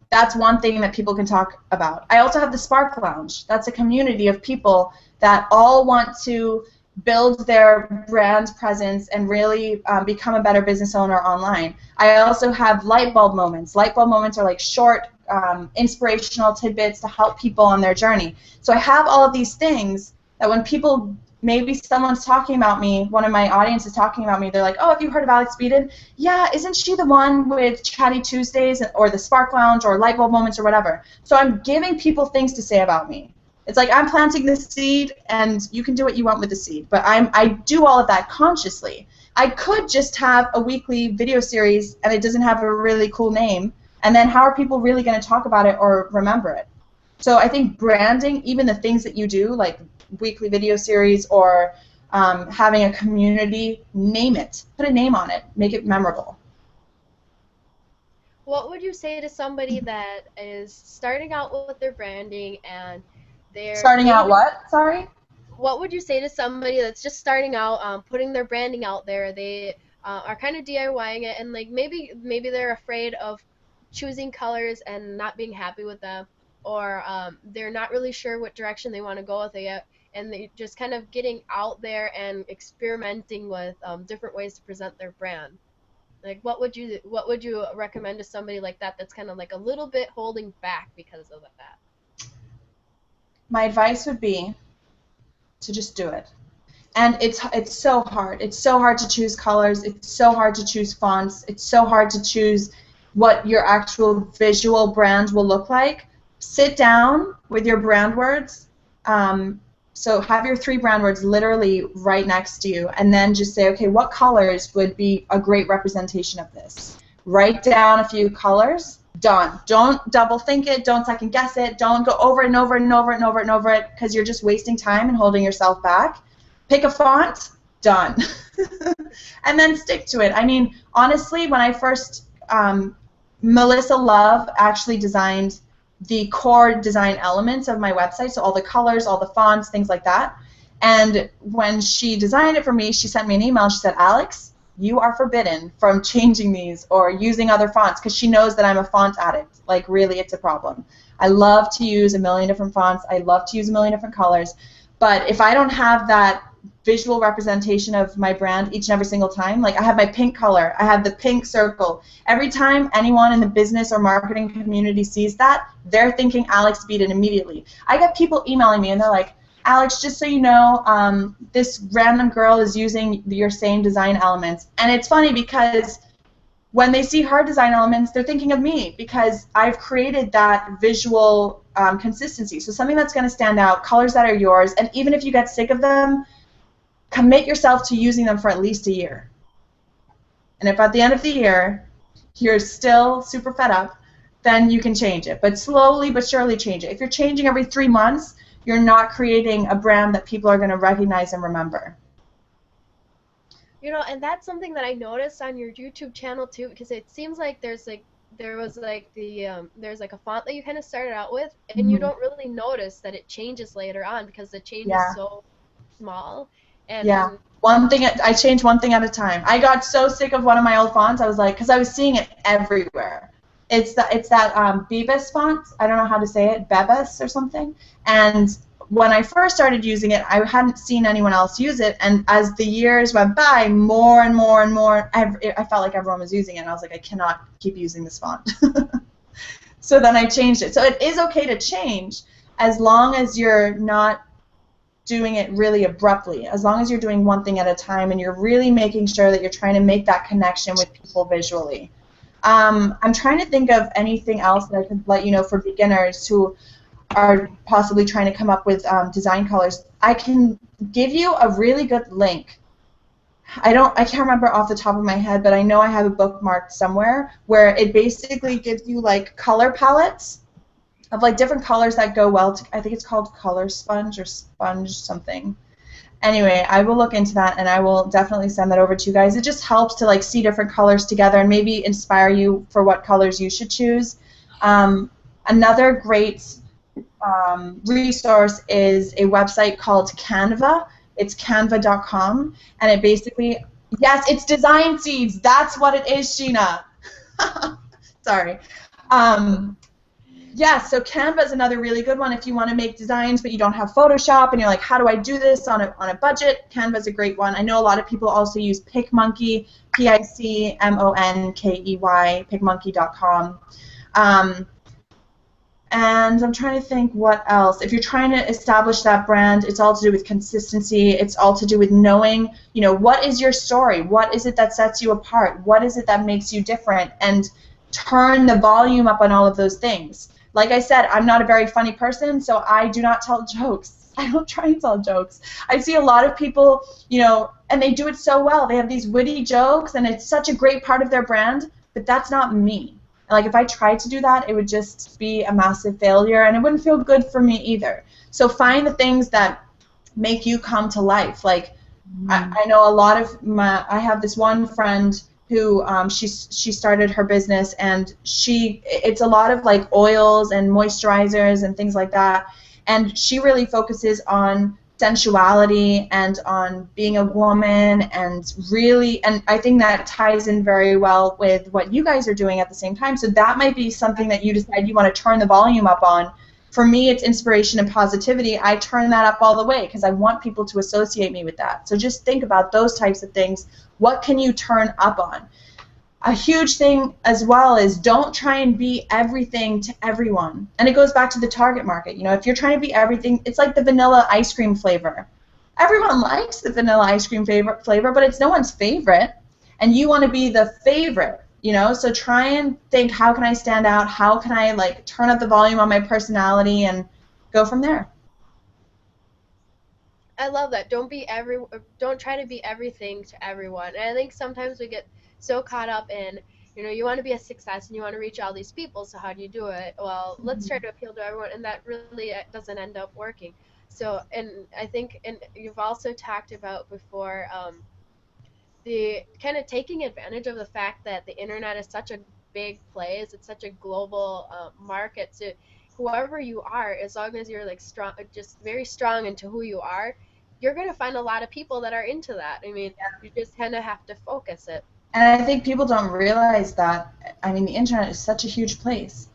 That's one thing that people can talk about. I also have the Spark Lounge. That's a community of people that all want to build their brand presence and really become a better business owner online. I also have light bulb moments. Light bulb moments are like short, inspirational tidbits to help people on their journey. So I have all of these things that when people, maybe someone's talking about me, one of my audience is talking about me, they're like, oh, have you heard of Alex Beadon? Yeah, isn't she the one with Chatty Tuesdays or the Spark Lounge or light bulb moments or whatever? So I'm giving people things to say about me. It's like I'm planting the seed, and you can do what you want with the seed. But I do all of that consciously. I could just have a weekly video series, and it doesn't have a really cool name, and then how are people really going to talk about it or remember it? So I think branding, even the things that you do, like weekly video series or having a community, name it. Put a name on it. Make it memorable. What would you say to somebody that is starting out with their branding and they're starting out what? Sorry? What would you say to somebody that's just starting out, putting their branding out there? They are kind of DIYing it, and like maybe they're afraid of choosing colors and not being happy with them. or they're not really sure what direction they want to go with it yet, and they just kind of getting out there and experimenting with different ways to present their brand. Like, what would you recommend to somebody like that that's kind of like a little bit holding back because of that? My advice would be to just do it. And it's so hard. It's so hard to choose colors. It's so hard to choose fonts. It's so hard to choose what your actual visual brand will look like. Sit down with your brand words. So have your 3 brand words literally right next to you, and then just say, okay, what colors would be a great representation of this? Write down a few colors. Done. Don't double think it. Don't second guess it. Don't go over it and over it and over it and over it and over it, because you're just wasting time and holding yourself back. Pick a font. Done. And then stick to it. I mean, honestly, when I first, Melissa Love actually designed the core design elements of my website, so all the colors, all the fonts, things like that. And when she designed it for me, she sent me an email. She said, Alex, you are forbidden from changing these or using other fonts, because she knows that I'm a font addict. Like, really, it's a problem. I love to use a million different fonts. I love to use a million different colors. But if I don't have that visual representation of my brand each and every single time, like I have my pink color, I have the pink circle. Every time anyone in the business or marketing community sees that, they're thinking Alex Beadon immediately. I get people emailing me and they're like, Alex, just so you know, this random girl is using your same design elements. And it's funny because when they see her design elements, they're thinking of me, because I've created that visual consistency. So something that's going to stand out, colors that are yours, and even if you get sick of them, commit yourself to using them for at least a year. And if at the end of the year you're still super fed up, then you can change it. But slowly but surely change it. If you're changing every 3 months, you're not creating a brand that people are going to recognize and remember. You know, and that's something that I noticed on your YouTube channel too, because it seems like there's a font that you kind of started out with, and you don't really notice that it changes later on because the change is so small. And yeah, I changed one thing at a time. I got so sick of one of my old fonts. I was like, because I was seeing it everywhere. It's that Bebas font. I don't know how to say it, Bebas or something. And when I first started using it, I hadn't seen anyone else use it. And as the years went by, more and more and more, I felt like everyone was using it. And I was like, I cannot keep using this font. So then I changed it. So it is okay to change as long as you're not doing it really abruptly, as long as you're doing one thing at a time and you're really making sure that you're trying to make that connection with people visually. I'm trying to think of anything else that I could let you know for beginners who are possibly trying to come up with design colors. I can give you a really good link. I can't remember off the top of my head, but I know I have it bookmarked somewhere where it basically gives you like color palettes of like different colors that go well to, I think it's called Color Sponge or Sponge something. Anyway, I will look into that and I will definitely send that over to you guys. It just helps to like see different colors together and maybe inspire you for what colors you should choose. Another great resource is a website called Canva. It's canva.com, and it basically, yes, it's design seeds. That's what it is, Sheena. Sorry. Yeah, so Canva is another really good one if you want to make designs but you don't have Photoshop and you're like, how do I do this on a budget? Canva is a great one. I know a lot of people also use PicMonkey, P-I-C-M-O-N-K-E-Y, picmonkey.com. And I'm trying to think what else. If you're trying to establish that brand, it's all to do with consistency. It's all to do with knowing, you know, what is your story? What is it that sets you apart? What is it that makes you different? And turn the volume up on all of those things. Like I said, I'm not a very funny person, so I do not tell jokes. I don't try and tell jokes. I see a lot of people, you know, and they do it so well. They have these witty jokes, and it's such a great part of their brand, but that's not me. Like, if I tried to do that, it would just be a massive failure, and it wouldn't feel good for me either. So find the things that make you come to life. Like, I know a lot of I have this one friend who she started her business, and it's a lot of like oils and moisturizers and things like that, and she really focuses on sensuality and on being a woman, and really, and I think that ties in very well with what you guys are doing at the same time. So that might be something that you decide you want to turn the volume up on for me, it's inspiration and positivity. I turn that up all the way because I want people to associate me with that. So just think about those types of things. What can you turn up on? A huge thing as well is don't try and be everything to everyone. And it goes back to the target market. You know, if you're trying to be everything, it's like the vanilla ice cream flavor. Everyone likes the vanilla ice cream flavor, but it's no one's favorite. And you want to be the favorite. You know, so try and think, how can I stand out? How can I like turn up the volume on my personality and go from there? I love that. Don't try to be everything to everyone. And I think sometimes we get so caught up in, you know, you want to be a success and you want to reach all these people. So how do you do it? Well, let's try to appeal to everyone, and that really doesn't end up working. So, and I think, and you've also talked about before. The kind of taking advantage of the fact that the internet is such a big place, it's such a global market. So whoever you are, as long as you're like strong, just very strong into who you are, you're going to find a lot of people that are into that. I mean, you just kind of have to focus it. And I think people don't realize that. I mean, the internet is such a huge place.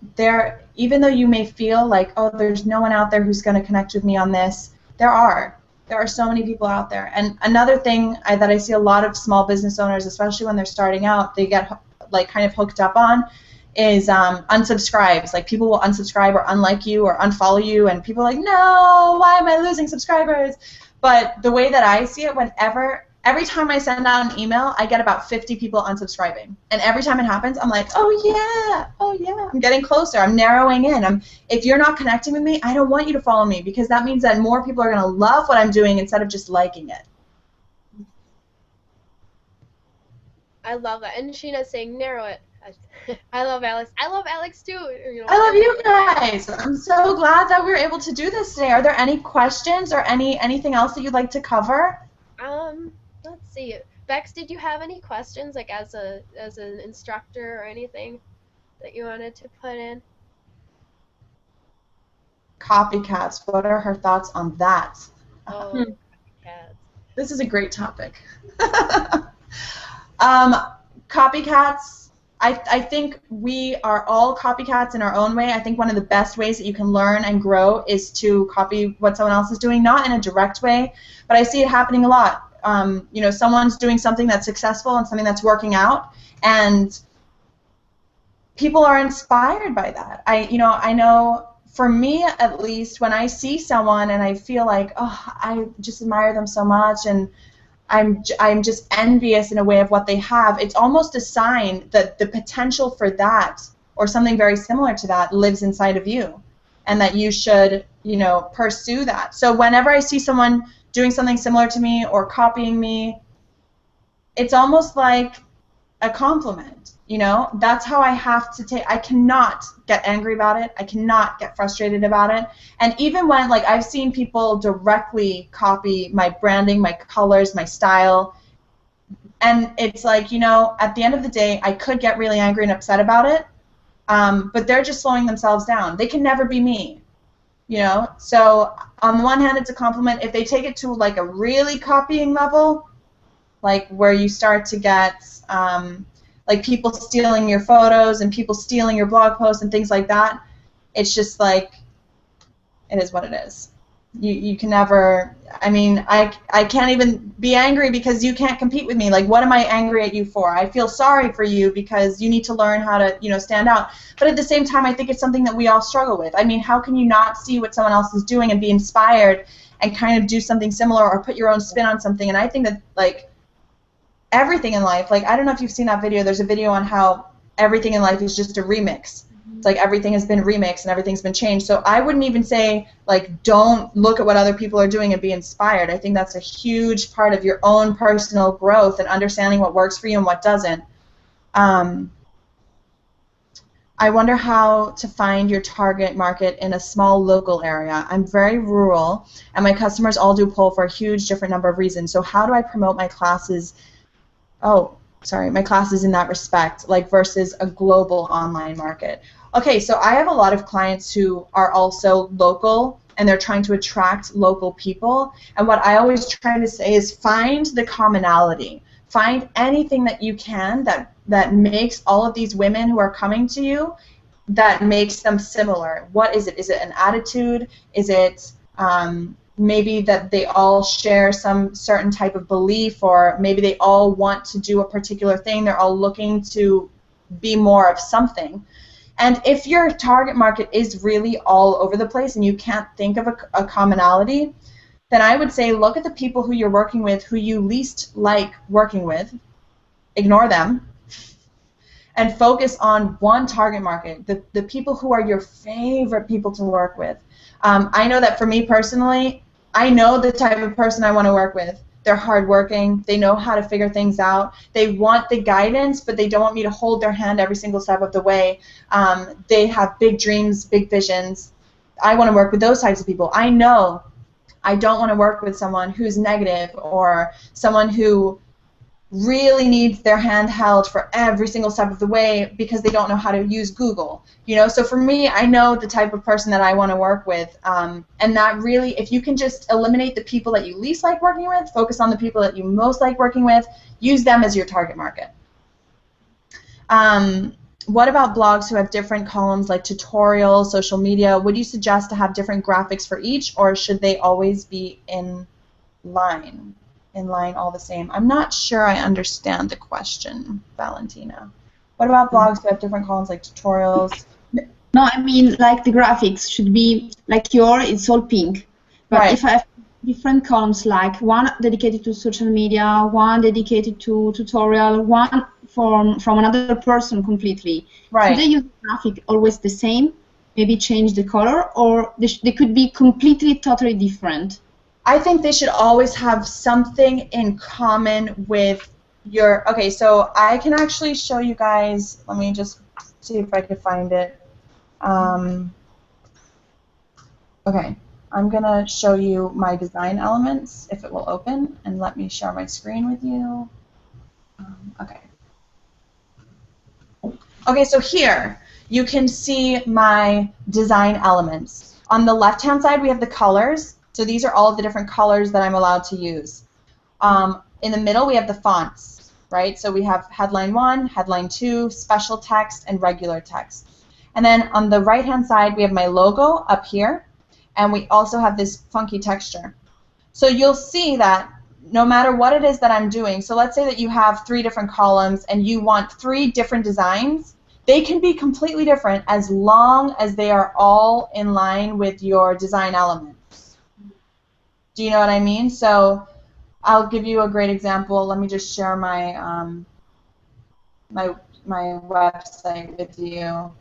Even though you may feel like, oh, there's no one out there who's going to connect with me on this, there are. There are so many people out there. And another thing that I see a lot of small business owners, especially when they're starting out, they get like kind of hooked up on is unsubscribes. Like people will unsubscribe or unlike you or unfollow you, and people are like, no, why am I losing subscribers? But the way that I see it, every time I send out an email, I get about 50 people unsubscribing. And every time it happens, I'm like, oh yeah, I'm getting closer. I'm narrowing in. If you're not connecting with me, I don't want you to follow me, because that means that more people are going to love what I'm doing instead of just liking it. I love that. And Sheena's saying narrow it. I love Alex. I love Alex too. You know, I love you guys. I'm so glad that we were able to do this today. Are there any questions or anything else that you'd like to cover? Let's see. Bex, did you have any questions, like as an instructor or anything that you wanted to put in? Copycats. What are her thoughts on that? Oh, copycats. This is a great topic. Copycats. I think we are all copycats in our own way. I think one of the best ways that you can learn and grow is to copy what someone else is doing, not in a direct way, but I see it happening a lot. You know, someone's doing something that's successful and something that's working out, and people are inspired by that. I know for me at least, when I see someone and I feel like, oh, I just admire them so much, and I'm just envious in a way of what they have, it's almost a sign that the potential for that or something very similar to that lives inside of you, and that you should, you know, pursue that. So whenever I see someone doing something similar to me or copying me, it's almost like a compliment, you know? That's how I have to take. I cannot get angry about it. I cannot get frustrated about it. And even when, like, I've seen people directly copy my branding, my colors, my style, and it's like, you know, at the end of the day, I could get really angry and upset about it, but they're just slowing themselves down. They can never be me. You know, so on the one hand, it's a compliment. If they take it to like a really copying level, like where you start to get like people stealing your photos and people stealing your blog posts and things like that, it's just like, it is what it is. You can never, I mean, I can't even be angry because you can't compete with me. Like, what am I angry at you for? I feel sorry for you because you need to learn how to, you know, stand out. But at the same time, I think it's something that we all struggle with. I mean, how can you not see what someone else is doing and be inspired and kind of do something similar or put your own spin on something? And I think that, like, everything in life, like, I don't know if you've seen that video. There's a video on how everything in life is just a remix. It's like everything has been remixed and everything's been changed. So I wouldn't even say, like, don't look at what other people are doing and be inspired. I think that's a huge part of your own personal growth and understanding what works for you and what doesn't. I wonder how to find your target market in a small local area. I'm very rural, and my customers all do pull for a huge different number of reasons. So how do I promote my classes? My classes in that respect, like versus a global online market. Okay, so I have a lot of clients who are also local, and they're trying to attract local people. And what I always try to say is find the commonality. Find anything that you can that makes all of these women who are coming to you that makes them similar? What is it? Is it an attitude? Is it maybe that they all share some certain type of belief, or maybe they all want to do a particular thing, they're all looking to be more of something. And if your target market is really all over the place and you can't think of a commonality, then I would say look at the people who you're working with who you least like working with, ignore them, and focus on one target market, the people who are your favorite people to work with. I know that for me personally, I know the type of person I want to work with. They're hardworking. They know how to figure things out. They want the guidance, but they don't want me to hold their hand every single step of the way. They have big dreams, big visions. I want to work with those types of people. I know I don't want to work with someone who's negative or someone who really needs their hand held for every single step of the way because they don't know how to use Google. You know, so for me, I know the type of person that I want to work with, and that really, if you can just eliminate the people that you least like working with, focus on the people that you most like working with, use them as your target market. What about blogs who have different columns like tutorials, social media? Would you suggest to have different graphics for each, or should they always be in line all the same? I'm not sure I understand the question, Valentina. What about blogs who have different columns like tutorials? No, I mean like the graphics should be like it's all pink. But Right. if I have different columns, like one dedicated to social media, one dedicated to tutorial, one from another person completely. Right. Should they use the graphic always the same? Maybe change the color, or they could be completely, totally different? I think they should always have something in common with your... Okay, so I can actually show you guys... Let me just see if I can find it. Okay, I'm going to show you my design elements, if it will open, and let me share my screen with you. Okay. Okay, so here you can see my design elements. On the left-hand side, we have the colors. So these are all of the different colors that I'm allowed to use. In the middle, we have the fonts, right? So we have headline 1, headline 2, special text, and regular text. And then on the right-hand side, we have my logo up here, and we also have this funky texture. So you'll see that no matter what it is that I'm doing, so let's say that you have 3 different columns and you want 3 different designs, they can be completely different as long as they are all in line with your design element. Do you know what I mean? So I'll give you a great example. Let me just share my my website with you.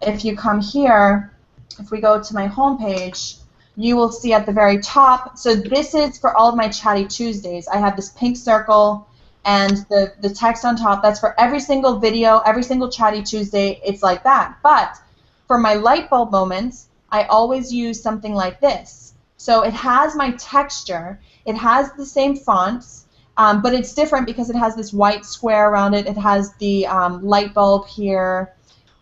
If you come here, if we go to my home page, you will see at the very top, so this is for all of my Chatty Tuesdays. I have this pink circle and the text on top. That's for every single video, every single Chatty Tuesday, it's like that. But for my light bulb moments, I always use something like this. So it has my texture, it has the same fonts, but it's different because it has this white square around it, it has the light bulb here,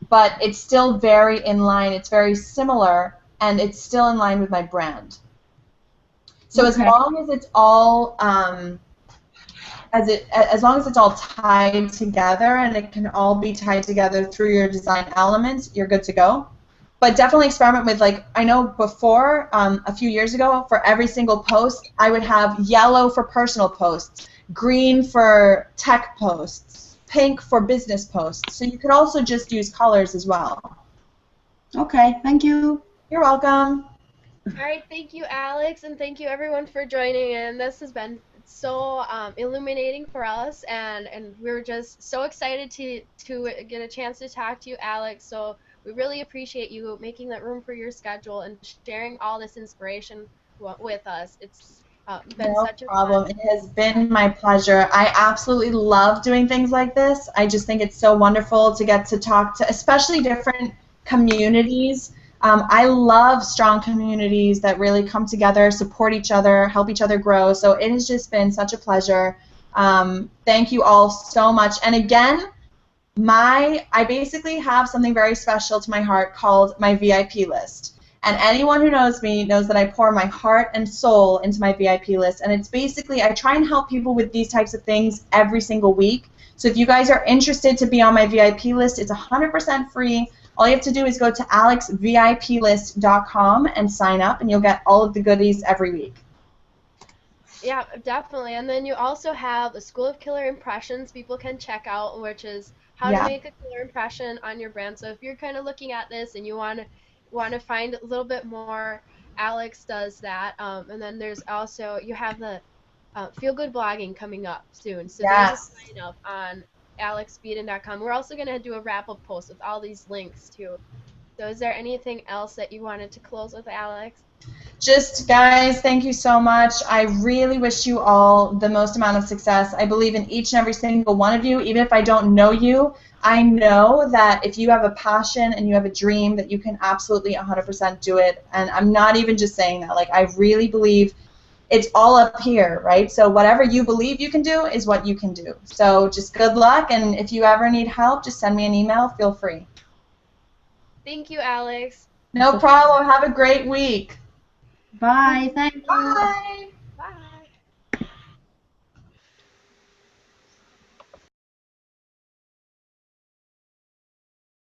but it's still very in line, it's very similar, and it's still in line with my brand. So as long as it's all as long as it's all tied together and it can all be tied together through your design elements, you're good to go. But definitely experiment with, like, I know before, a few years ago, for every single post, I would have yellow for personal posts, green for tech posts, pink for business posts. So you could also just use colors as well. Okay, thank you. You're welcome. All right, thank you, Alex, and thank you, everyone, for joining in. This has been so illuminating for us, and we're just so excited to get a chance to talk to you, Alex. So we really appreciate you making that room for your schedule and sharing all this inspiration with us. It's been such a problem. fun. It has been my pleasure. I absolutely love doing things like this. I just think it's so wonderful to get to talk to, especially different communities. I love strong communities that really come together, support each other, help each other grow. So it has just been such a pleasure. Thank you all so much. And again, I basically have something very special to my heart called my VIP list. And anyone who knows me knows that I pour my heart and soul into my VIP list. And it's basically, I try and help people with these types of things every single week. So if you guys are interested to be on my VIP list, it's 100% free. All you have to do is go to alexviplist.com and sign up, and you'll get all of the goodies every week. Yeah, definitely. And then you also have the School of Killer Impressions people can check out, which is how to make a killer impression on your brand. So if you're kind of looking at this and you want to find a little bit more, Alex does that. And then there's also, you have the Feel Good Blogging coming up soon. So there's a sign up on alexbeadon.com. We're also going to do a wrap-up post with all these links too. So is there anything else that you wanted to close with, Alex? Just, guys, thank you so much. I really wish you all the most amount of success. I believe in each and every single one of you. Even if I don't know you, I know that if you have a passion and you have a dream, that you can absolutely 100% do it. And I'm not even just saying that. Like, I really believe it's all up here, right? So whatever you believe you can do is what you can do. So just good luck, and if you ever need help, just send me an email. Feel free. Thank you, Alex. No problem. Have a great week. Bye. Thank you. Bye.